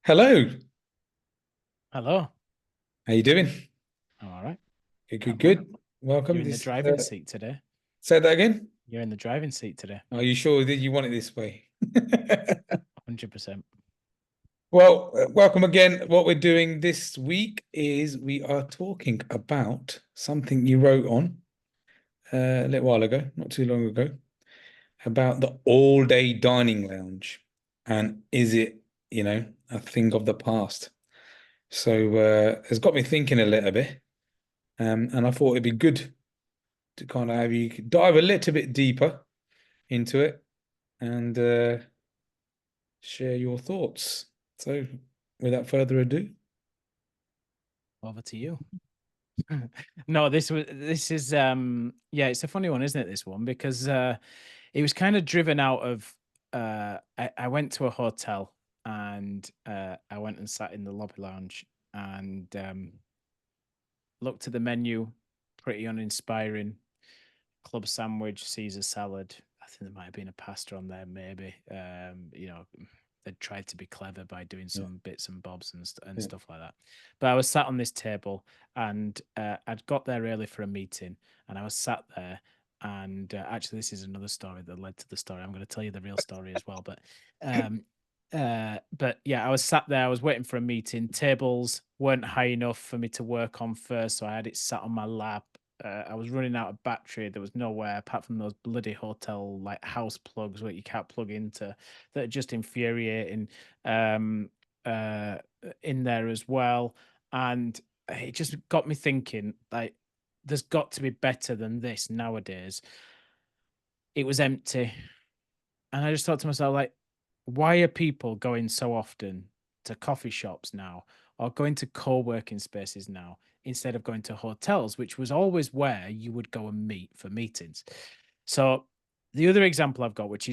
Hello, Hello. how you doing? All right. Good, good, Can't moan. good. Welcome. You're in the This driving seat today. say that again. You're in the driving seat today. Are you sure that you want it this way? 100%. Well, welcome again. What we're doing this week is we are talking about something you wrote on a little while ago, not too long ago, about the all-day dining lounge, and is it, a thing of the past? So it's got me thinking a little bit, and I thought it'd be good to kind of have you dive a little bit deeper into it and share your thoughts. So, without further ado, Over to you. No, this is yeah, it's a funny one, isn't it, this one? Because it was kind of driven out of I went to a hotel and I went and sat in the lobby lounge and looked at the menu, pretty uninspiring. Club sandwich, Caesar salad. I think there might have been a pasta on there, maybe. They tried to be clever by doing yeah, some bits and bobs and yeah. stuff like that. But I was sat on this table, and I'd got there early for a meeting, and I was sat there. And actually, this is another story that led to the story. I'm going to tell you the real story as well. Um, but yeah, I was sat there. I was waiting for a meeting. Tables weren't high enough for me to work on first, so I had it sat on my lap. I was running out of battery. There was nowhere apart from those bloody hotel like house plugs where you can't plug into that are just infuriating um, uh, in there as well. And it just got me thinking like, there's got to be better than this nowadays. It was empty. And I just thought to myself, like, why are people going so often to coffee shops now or going to co-working spaces now instead of going to hotels, which was always where you would go and meet for meetings? So the other example I've got, which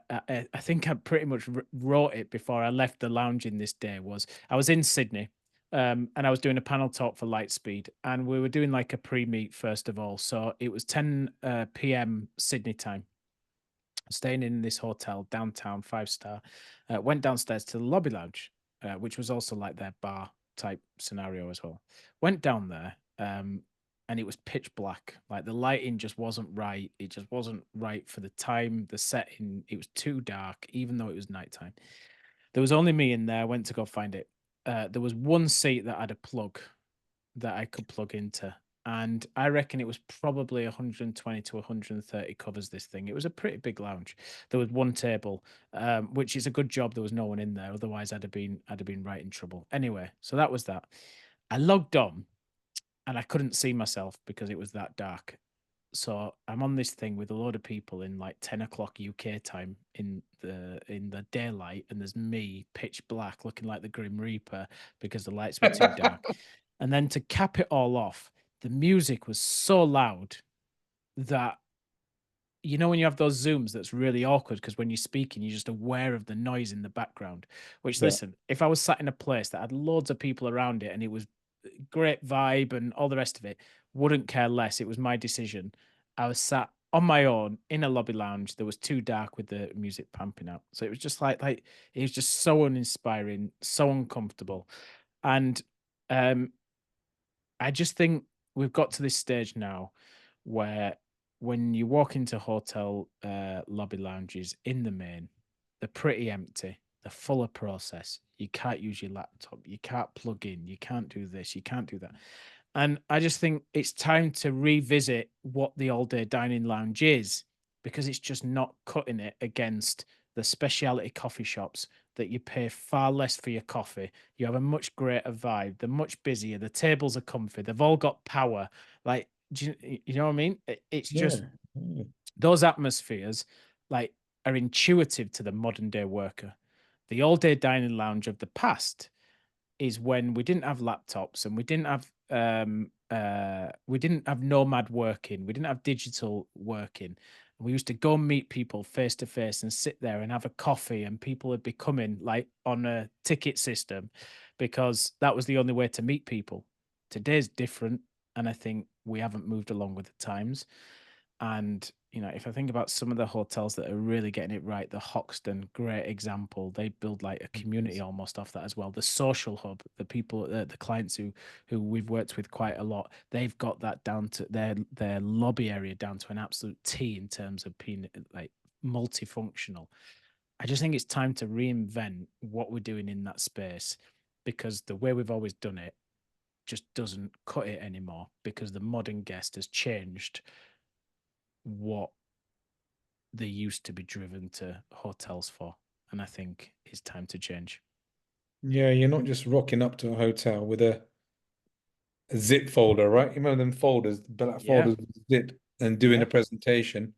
I think I pretty much wrote it before I left the lounge in this day, was I was in Sydney. And I was doing a panel talk for Lightspeed, and we were doing like a pre-meet first of all. So it was 10 p.m. Sydney time, staying in this hotel downtown, 5 star. Went downstairs to the lobby lounge, which was also like their bar type scenario as well. Went down there, and it was pitch black. Like the lighting just wasn't right. It just wasn't right for the time, the setting. It was too dark, even though it was nighttime. There was only me in there. I went to go find it. There was one seat that had a plug that I could plug into. And I reckon it was probably 120 to 130 covers this thing. It was a pretty big lounge. There was one table, which is a good job there was no one in there. Otherwise, I'd have been right in trouble. Anyway, so that was that. I logged on and I couldn't see myself because it was that dark. So I'm on this thing with a load of people in like 10 o'clock UK time in the daylight, and there's me pitch black looking like the Grim Reaper because the lights were too dark. And then to cap it all off, the music was so loud that when you have those zooms that's really awkward because when you're speaking you're just aware of the noise in the background, which, Yeah. listen, if I was sat in a place that had loads of people around it and it was great vibe and all the rest of it, wouldn't care less. It was my decision. I was sat on my own in a lobby lounge that was too dark with the music pumping out, so it was just like it was just so uninspiring, so uncomfortable. And um I just think we've got to this stage now where when you walk into hotel lobby lounges in the main, they're pretty empty. They're full of process. You can't use your laptop. You can't plug in. You can't do this. You can't do that. And I just think it's time to revisit what the all day dining lounge is, because it's just not cutting it against the specialty coffee shops that you pay far less for your coffee. You have a much greater vibe. They're much busier. The tables are comfy. They've all got power. Like, you know what I mean? It's just Yeah. Yeah. those atmospheres, like, are intuitive to the modern day worker. The all day dining lounge of the past is when we didn't have laptops and we didn't have nomad working, we didn't have digital working. We used to go and meet people face to face and sit there and have a coffee, and people would be coming like on a ticket system because that was the only way to meet people. Today's different, and I think we haven't moved along with the times. And if I think about some of the hotels that are really getting it right, the Hoxton, great example. They build like a community almost off that as well. The social hub, the people, the clients who we've worked with quite a lot, they've got that down to their lobby area down to an absolute T in terms of being like multifunctional. I just think it's time to reinvent what we're doing in that space, because the way we've always done it just doesn't cut it anymore, because the modern guest has changed what they used to be driven to hotels for. And I think it's time to change. Yeah, you're not just rocking up to a hotel with a zip folder, right? You remember them folders, the black Yeah. folders with zip, and doing a Yeah. presentation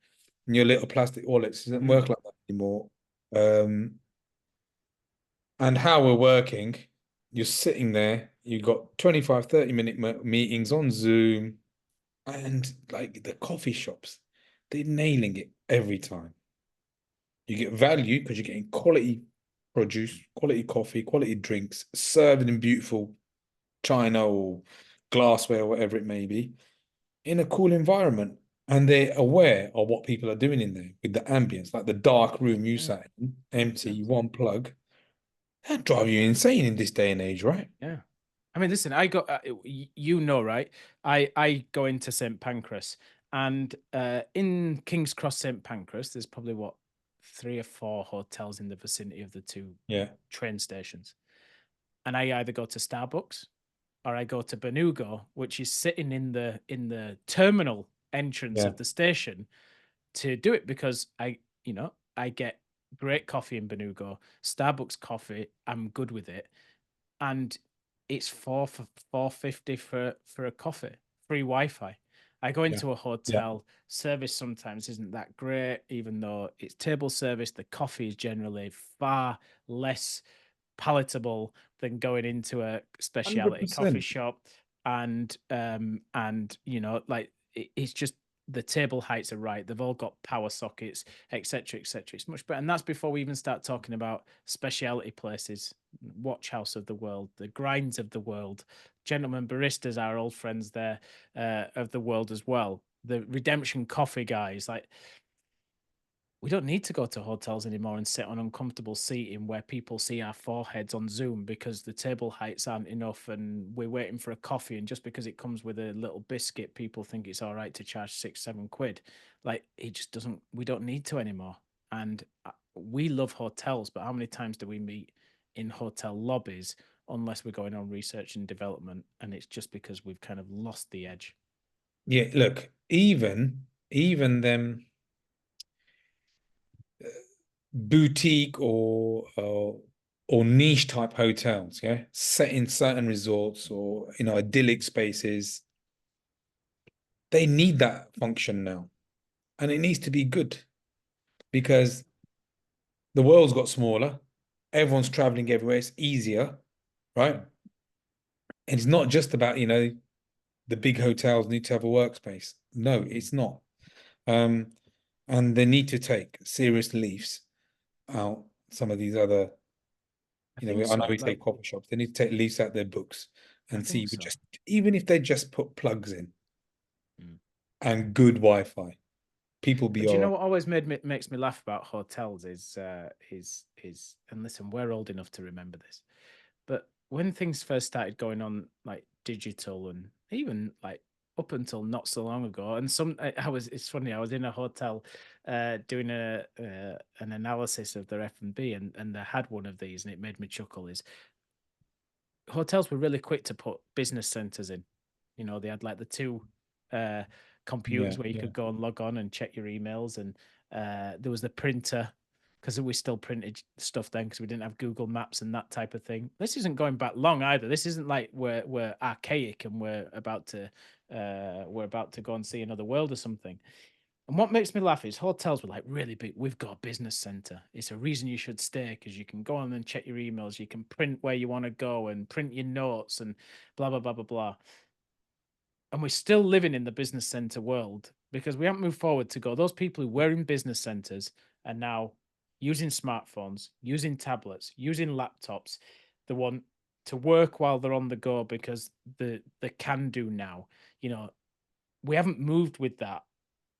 and your little plastic wallets. It doesn't Mm. work like that anymore. Um, and how we're working, you're sitting there, you've got 25, 30-minute meetings on Zoom, and like the coffee shops, they're nailing it every time. You get value because you're getting quality produce, quality coffee, quality drinks, served in beautiful china or glassware or whatever it may be, in a cool environment. And they're aware of what people are doing in there with the ambience, like the dark room you Yeah. sat in, empty, Exactly. one plug. That drive you insane in this day and age, right? Yeah. I mean, listen, I go, right? I go into St. Pancras, and in King's Cross, St. Pancras, there's probably what, 3 or 4 hotels in the vicinity of the 2 Yeah, train stations. And I either go to Starbucks or I go to Benugo, which is sitting in the terminal entrance yeah, of the station, to do it, because I get great coffee in Benugo, Starbucks coffee. I'm good with it, and it's 450 for a coffee, free Wi-Fi. I go yeah, into a yeah. hotel, service sometimes isn't that great, even though it's table service. The coffee is generally far less palatable than going into a specialty coffee 100%. shop. And like, it's just the table heights are right, they've all got power sockets, etc., etc. It's much better, and that's before we even start talking about specialty places, Watch House of the world, the Grinds of the world, Gentlemen Baristas, our old friends there, of the world as well, the Redemption Coffee guys. Like, we don't need to go to hotels anymore and sit on uncomfortable seating where people see our foreheads on Zoom because the table heights aren't enough and we're waiting for a coffee. And just because it comes with a little biscuit, people think it's all right to charge 6, 7 quid. Like, it just doesn't, we don't need to anymore. And we love hotels, but how many times do we meet in hotel lobbies unless we're going on research and development? And it's just because we've kind of lost the edge. Yeah, look, even them boutique or niche type hotels, yeah, set in certain resorts or idyllic spaces, they need that function now, and it needs to be good because the world's got smaller, everyone's traveling everywhere, it's easier, right? And it's not just about the big hotels need to have a workspace. No, it's not. Um, and they need to take serious leaves out some of these other, I think I know so. we say Like, coffee shops. They need to take leaves out their books I and see, think but so. just even if they just put plugs in Mm. and good Wi-Fi, people be But do you all know right. what always makes me laugh about hotels is, and listen, we're old enough to remember this, but when things first started going on, like digital, and even like up until not so long ago, and it's funny, I was in a hotel doing an analysis of their F&B, and they had one of these, and it made me chuckle. Is hotels were really quick to put business centers in. They had like the 2 uh, Yeah, computers where you yeah. could go and log on and check your emails, and there was the printer, because we still printed stuff then because we didn't have Google Maps and that type of thing. This isn't going back long either. This isn't like we're archaic and we're about to go and see another world or something. And what makes me laugh is hotels were like, really big. We've got a business center. It's a reason you should stay, because you can go on and check your emails. You can print where you want to go and print your notes and blah, blah, blah, blah, blah. And we're still living in the business center world because we haven't moved forward to go. Those people who were in business centers are now using smartphones, using tablets, using laptops. They want to work while they're on the go because the can do now. You know, we haven't moved with that.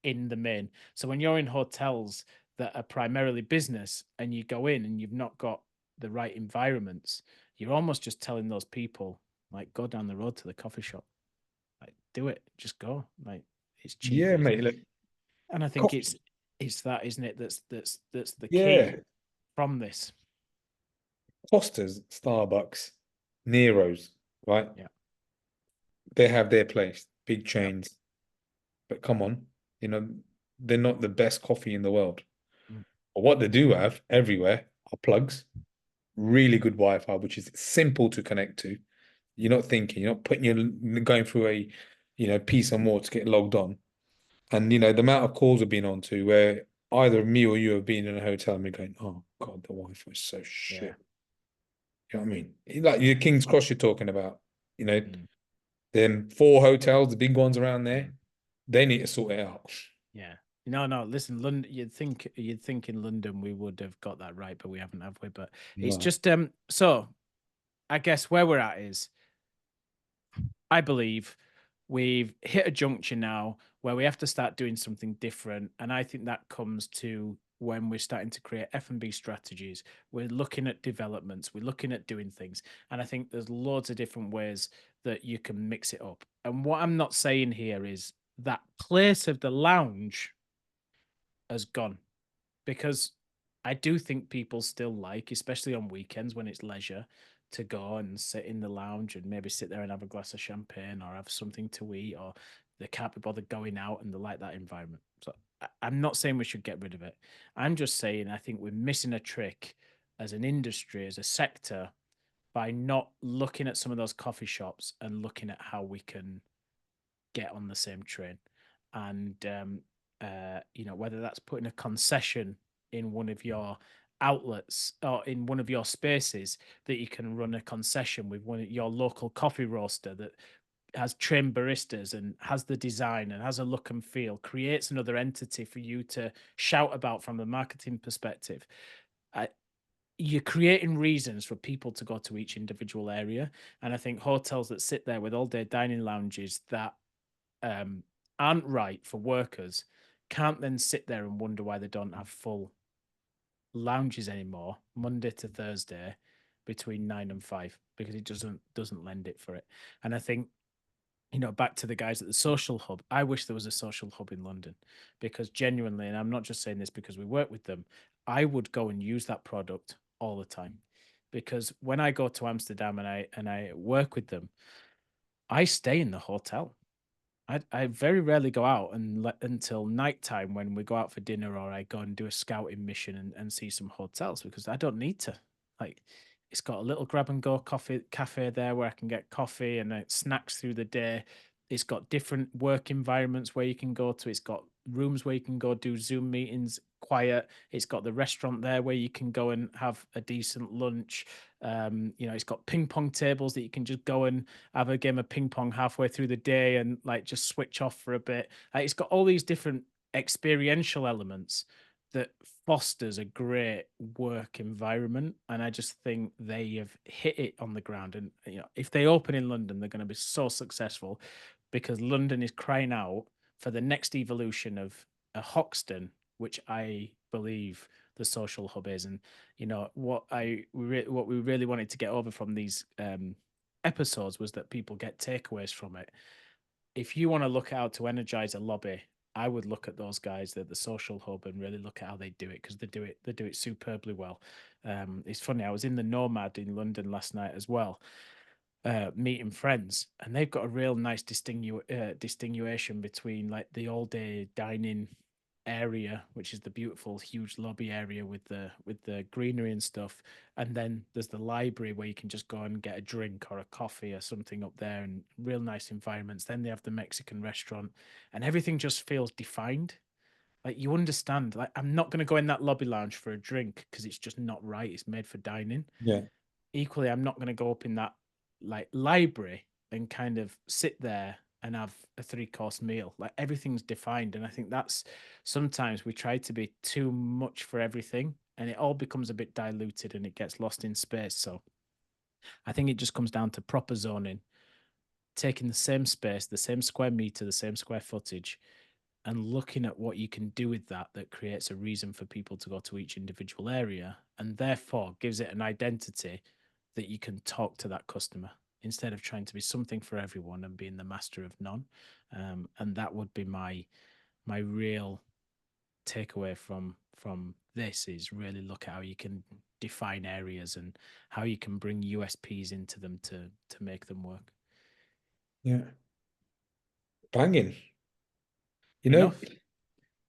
in the main. So when you're in hotels that are primarily business and you go in and you've not got the right environments, you're almost just telling those people, like, go down the road to the coffee shop. Like, do it. Just go. Like, it's cheap. Yeah, mate. Look, And I think coffee. it's that, isn't it? That's the key Yeah, from this. Foster's, Starbucks, Nero's, right? Yeah. They have their place, big Yeah. chains. But come on, you know, they're not the best coffee in the world. Mm. But what they do have everywhere are plugs, really good Wi-Fi, which is simple to connect to. You're not thinking, you're not putting your going through a, piece or more to get logged on. And the amount of calls we've been on to where either me or you have been in a hotel and we're going, oh God, the Wi-Fi is so Yeah. shit. You know what I mean? Like your King's Cross you're talking about, you know, Mm. them four hotels, the big ones around there, they need to sort it out. Yeah. No, no. Listen, London. You'd think in London we would have got that right, but we haven't, have we? But it's No. just So I guess where we're at is, I believe we've hit a juncture now where we have to start doing something different, and I think that comes to when we're starting to create F&B strategies. We're looking at developments. We're looking at doing things, and I think there's loads of different ways that you can mix it up. And what I'm not saying here is that place of the lounge has gone, because I do think people still like, especially on weekends when it's leisure, to go and sit in the lounge and maybe sit there and have a glass of champagne or have something to eat, or they can't be bothered going out and they like that environment. So I'm not saying we should get rid of it. I'm just saying I think we're missing a trick as an industry, as a sector, by not looking at some of those coffee shops and looking at how we can get on the same train. And whether that's putting a concession in one of your outlets or in one of your spaces, that you can run a concession with one of your local coffee roaster that has trained baristas and has the design and has a look and feel, creates another entity for you to shout about from a marketing perspective. I, you're creating reasons for people to go to each individual area. And I think hotels that sit there with all day dining lounges that um, aren't right for workers can't then sit there and wonder why they don't have full lounges anymore, Monday to Thursday between 9 and 5, because it doesn't lend it for it. And I think, back to the guys at the social hub, I wish there was a social hub in London, because genuinely, and I'm not just saying this because we work with them, I would go and use that product all the time. Because when I go to Amsterdam and I work with them, I stay in the hotel. I very rarely go out until nighttime, when we go out for dinner, or I go and do a scouting mission and see some hotels, because I don't need to. Like, it's got a little grab and go coffee cafe there where I can get coffee and snacks through the day. It's got different work environments where you can go to. It's got rooms where you can go do Zoom meetings quiet. It's got the restaurant there where you can go and have a decent lunch. It's got ping pong tables that you can just go and have a game of ping pong halfway through the day and like just switch off for a bit. It's got all these different experiential elements that fosters a great work environment, and I just think they have hit it on the ground. And if they open in London, they're going to be so successful, because London is crying out for the next evolution of a Hoxton, which I believe the social hub is. And what we really wanted to get over from these episodes was that people get takeaways from it. If you want to look at how to energize a lobby, I would look at those guys at the social hub and really look at how they do it, because they do it superbly well. It's funny, I was in the Nomad in London last night as well, meeting friends, and they've got a real nice distinguation between like the all day dining area, which is the beautiful huge lobby area with the greenery and stuff, and then there's the library where you can just go and get a drink or a coffee or something up there, and real nice environments. Then they have the Mexican restaurant, and everything just feels defined. Like, you understand, like, I'm not going to go in that lobby lounge for a drink because it's just not right. It's made for dining. Yeah. Equally, I'm not going to go up in that like library and kind of sit there and have a three-course meal. Like, everything's defined, and I think that's, sometimes we try to be too much for everything, and it all becomes a bit diluted and it gets lost in space. So I think it just comes down to proper zoning, taking the same space, the same square meter, the same square footage, and looking at what you can do with that that creates a reason for people to go to each individual area and therefore gives it an identity that you can talk to that customer instead of trying to be something for everyone and being the master of none. And that would be my real takeaway from this is really look at how you can define areas and how you can bring USPs into them to make them work. Yeah, banging. You know, Enough?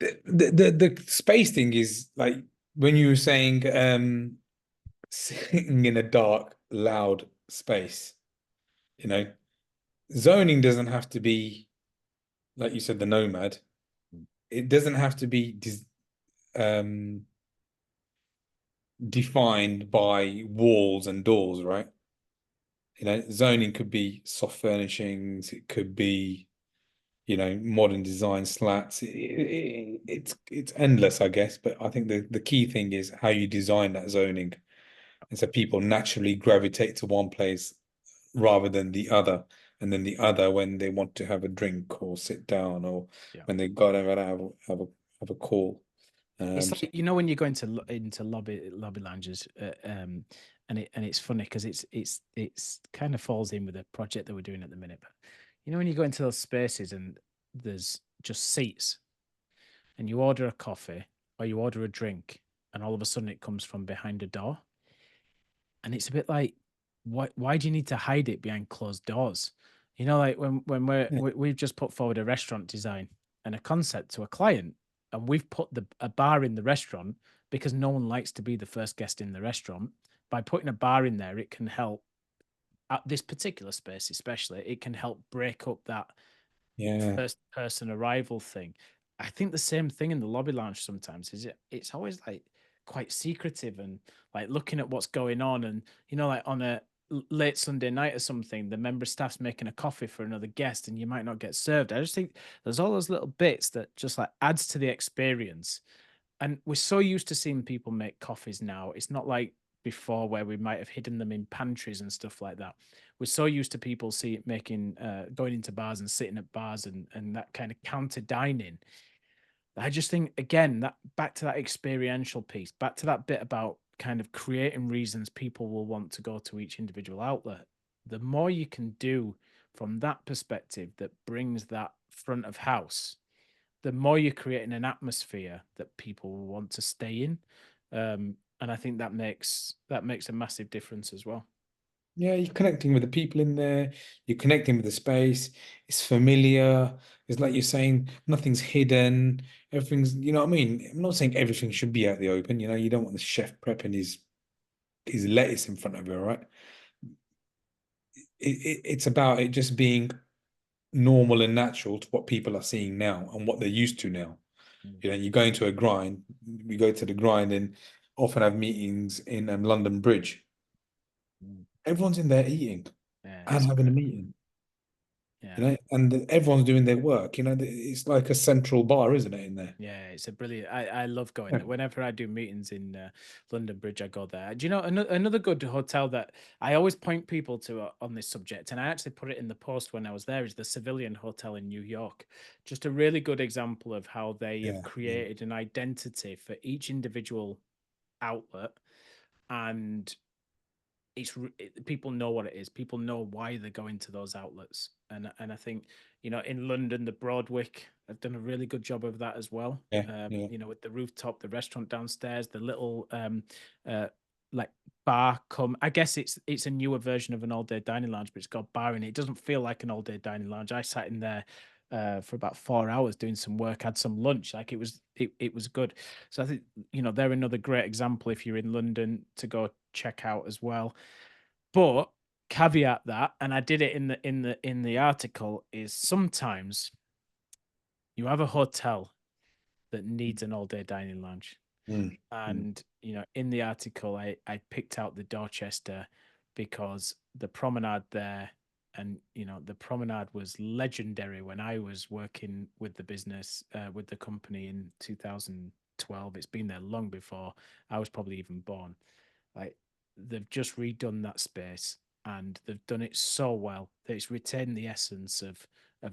the space thing is like when you were saying sitting in a dark, loud space, you know, zoning doesn't have to be like you said, the nomad. It doesn't have to be um defined by walls and doors, right? You know, zoning could be soft furnishings, it could be, you know, modern design slats. It's endless, I guess. But I think the key thing is how you design that zoning. And so people naturally gravitate to one place rather than the other. And then the other when they want to have a drink or sit down or Yeah. when they gotta have a call. It's So like when you go into lobby lounges, and it's funny because it's kind of falls in with a project that we're doing at the minute. But when you go into those spaces and there's just seats, and you order a coffee or you order a drink, and all of a sudden it comes from behind a door, and it's a bit like, why do you need to hide it behind closed doors? Like when yeah, we've just put forward a restaurant design and a concept to a client, and we've put a bar in the restaurant because no one likes to be the first guest in the restaurant. By putting a bar in there, it can help at this particular space, especially, it can help break up that yeah, first person arrival thing. I think the same thing in the lobby lounge sometimes is it's always like quite secretive and like looking at what's going on, and like on a late Sunday night or something, the member of staff's making a coffee for another guest and you might not get served. I just think there's all those little bits that just like adds to the experience. And we're so used to seeing people make coffees now. It's not like before where we might have hidden them in pantries and stuff like that. We're so used to people making going into bars and sitting at bars and that kind of counter dining. I just think again that back to that experiential piece, back to that bit about kind of creating reasons people will want to go to each individual outlet. The more you can do from that perspective that brings that front of house, the more you're creating an atmosphere that people will want to stay in. And I think that makes a massive difference as well. yeah, you're connecting with the people in there, you're connecting with the space, it's familiar. It's like you're saying, nothing's hidden, everything's, you know what I mean? I'm not saying everything should be out the open, you know, you don't want the chef prepping his lettuce in front of you, right? It's about it just being normal and natural to what people are seeing now and what they're used to now. Mm, You know, you go into a grind, we go to the grind and often have meetings in London Bridge. mm. Everyone's in there eating Yeah, and it's having a incredible. meeting, Yeah. you know, and everyone's doing their work. You know, it's like a central bar, isn't it, in there? Yeah, it's a brilliant. I love going Yeah, there. Whenever I do meetings in London Bridge, I go there. Do you know another good hotel that I always point people to on this subject, and I actually put it in the post when I was there, is the Civilian Hotel in New York. Just a really good example of how they have yeah, yeah, created an identity for each individual outlet, and people know what it is. People know why they're going to those outlets, and I think in London the Broadwick have done a really good job of that as well. yeah, yeah, With the rooftop, the restaurant downstairs, the little uh like bar come. I guess it's a newer version of an all day dining lounge, but it's got bar in it. It doesn't feel like an all day dining lounge. I sat in there for about 4 hours doing some work, had some lunch. Like it was good. So I think they're another great example if you're in London to go check out as well. But caveat that, and I did it in the article, is sometimes you have a hotel that needs an all day dining lounge. mm, mm, And in the article, I picked out the Dorchester because the promenade there, and the promenade was legendary when I was working with the business, with the company in 2012. It's been there long before I was probably even born. Like, they've just redone that space and they've done it so well that it's retained the essence of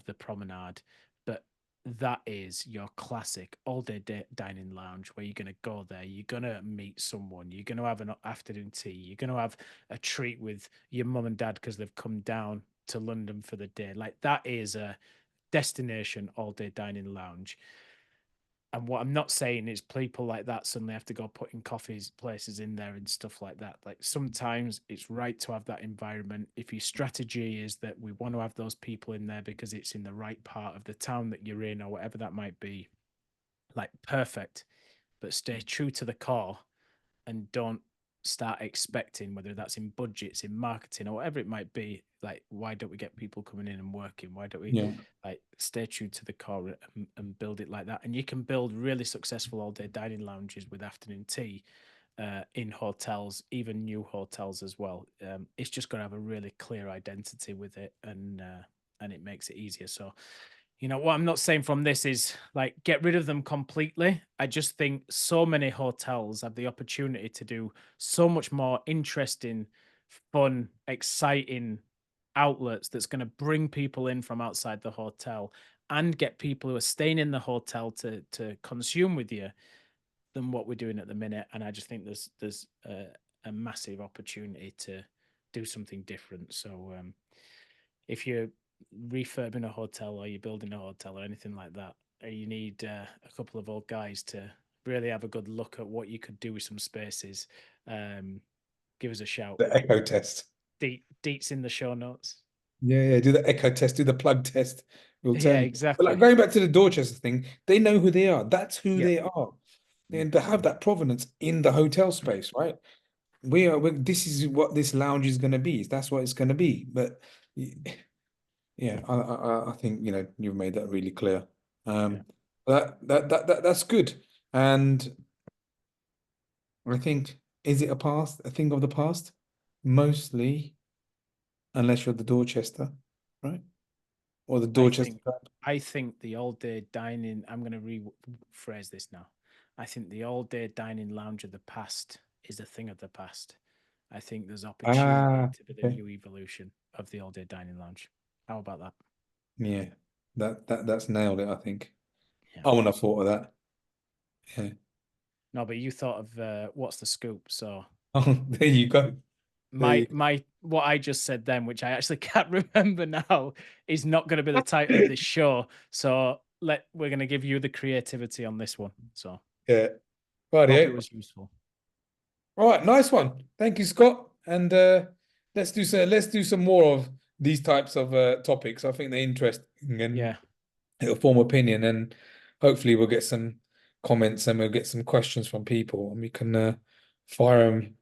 the promenade, but that is your classic all day dining lounge where you're going to go there, you're going to meet someone, you're going to have an afternoon tea, you're going to have a treat with your mum and dad because they've come down to London for the day. Like that is a destination all day dining lounge. And what I'm not saying is people like that suddenly have to go putting coffees places in there and stuff like that. Like sometimes it's right to have that environment. If your strategy is that we want to have those people in there because it's in the right part of the town that you're in or whatever that might be, like perfect. But stay true to the core and don't start expecting, whether that's in budgets, in marketing, or whatever it might be. Like, why don't we get people coming in and working? Why don't we Yeah. like stay true to the core and build it like that? And you can build really successful all day dining lounges with afternoon tea in hotels, even new hotels as well. It's just got to have a really clear identity with it, and it makes it easier. So what I'm not saying from this is like get rid of them completely. I just think so many hotels have the opportunity to do so much more interesting, fun, exciting outlets that's going to bring people in from outside the hotel and get people who are staying in the hotel to consume with you than what we're doing at the minute. And I just think there's a massive opportunity to do something different. So if you're refurbing a hotel or you're building a hotel or anything like that, you need a couple of old guys to really have a good look at what you could do with some spaces. Give us a shout. The echo test. Deets in the show notes. Yeah, yeah. Do the echo test, do the plug test. We'll tell Yeah, you. But like exactly. going back to the Dorchester thing, they know who they are. That's who Yep. they are. Yep. And to have that provenance in the hotel space, right? This is what this lounge is going to be. That's what it's going to be. But yeah, I think you've made that really clear. Yeah. That's good. And I think, is it a thing of the past? Mostly, unless you're the Dorchester, right? Or the I Dorchester think crab. I think the all day dining. I'm going to rephrase this now. I think the all day dining lounge of the past is a thing of the past. I think there's opportunity Ah, to be the okay. new evolution of the all day dining lounge. How about that? Yeah. That's nailed it, I think. Yeah. I wouldn't have thought of that. Yeah. No, but you thought of what's the scoop? So Oh, there you go. There you my what I just said then, which I actually can't remember now, is not going to be the title of go. this show. So we're going to give you the creativity on this one. So Yeah. hope it Rightio. was useful. All right, nice one. Thank you, Scott. And let's do some more of these types of topics. I think they're interesting and Yeah. it'll form opinion, and hopefully we'll get some comments and we'll get some questions from people, and we can fire them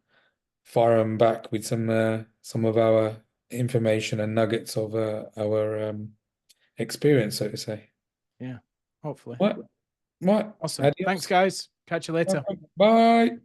fire them back with some of our information and nuggets of our experience, so to say. Yeah. Hopefully. What? What? Awesome. Thanks, Adios. guys. Catch you later. Bye.